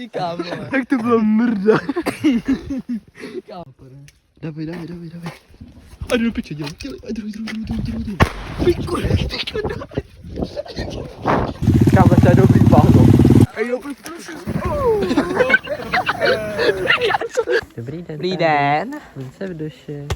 Říkám, vole. Jak to bylo mrda. Říkám. Dávej. A jdu do piče, dělej. A druhý. Pičku, kámo, to je dobrý bahno. Dobrý den. Dobrý den. Vlíce v duši.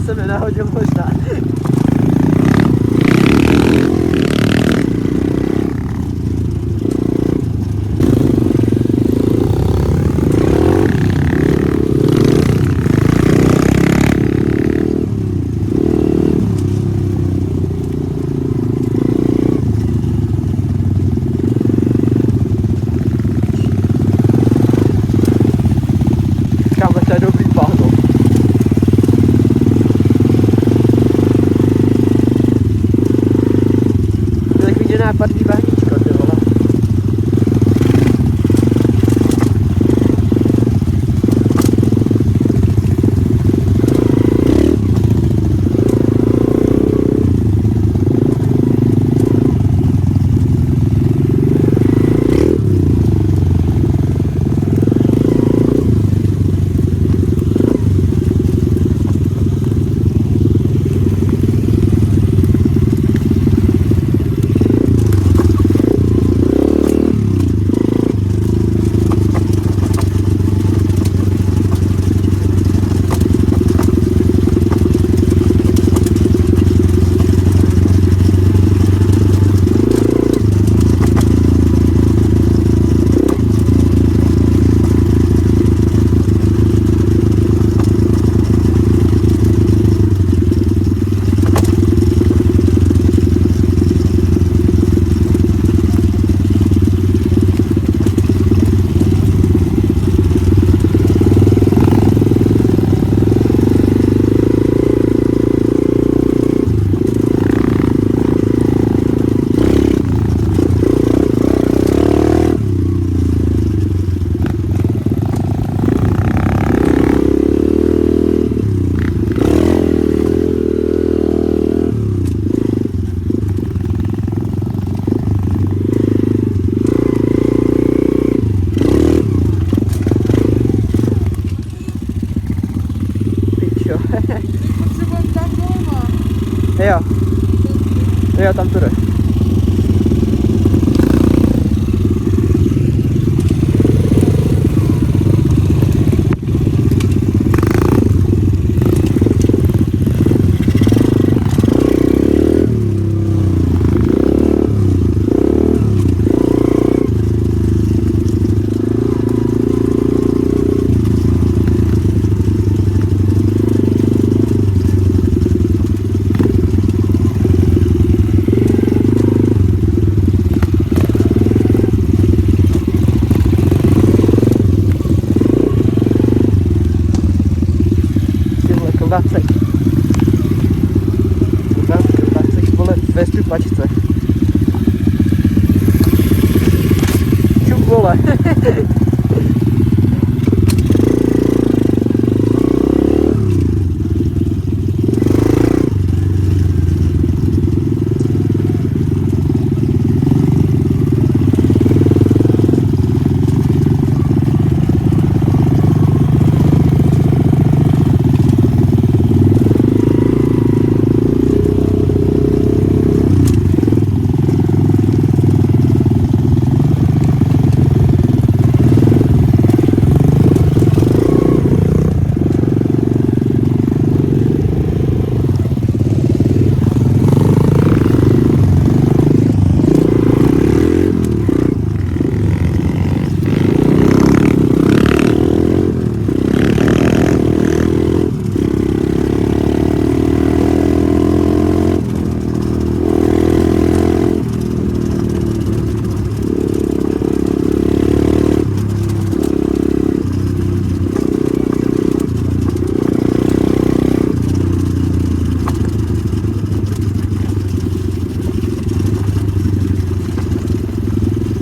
Jsem nenahodil možná. Kámo, to je dobrý bahno. Nápadný bahníčko, ty vole. Jo, tam to jde. Vacek, vole, ve střipačce. Čup, vole.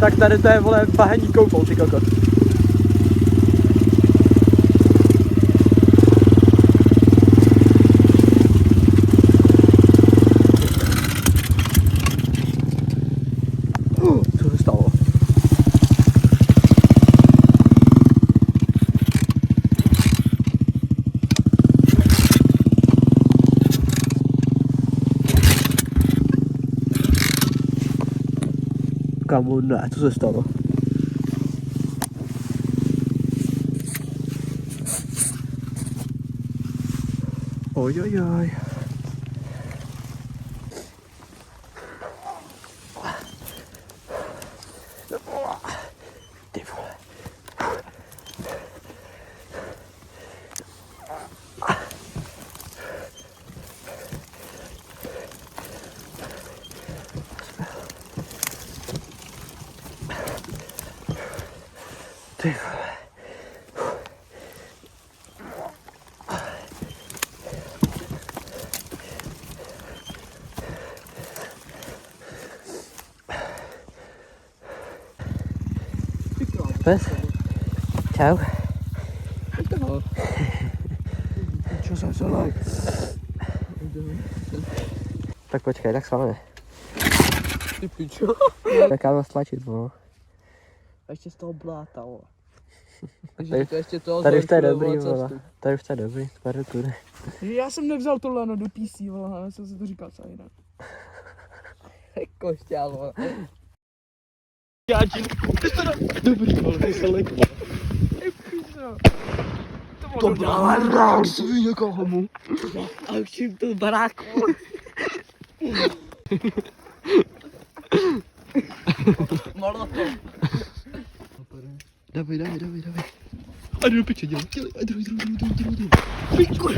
Tak tady to je, vole, bahení koupou, ty kokot. Co se stalo? Kámo, ne, co se stalo? Ojojoj. Ty vole. Ty vole. Pes? Čau. Čo jsem se laj? Tak počkej, tak s vámi. Ty pičo. Tak já vás tlačit, vole. A ještě z toho bláta, vole. Tady- To ještě toho Tady už to je zhoršilo, dobrý, vole, vole. cestu. Tady už to je dobrý, pár tudy. Já jsem nevzal tohle do PC, vole, ale jsem si to říkal celý den. Košťál, vole. Jáčin. Dobrý, vole, ty se lek. To byla rák svině, kámo. A už jim to baráku. Mordo to. Dávej. A jdu do piče, dělej. A druhý. Pičku,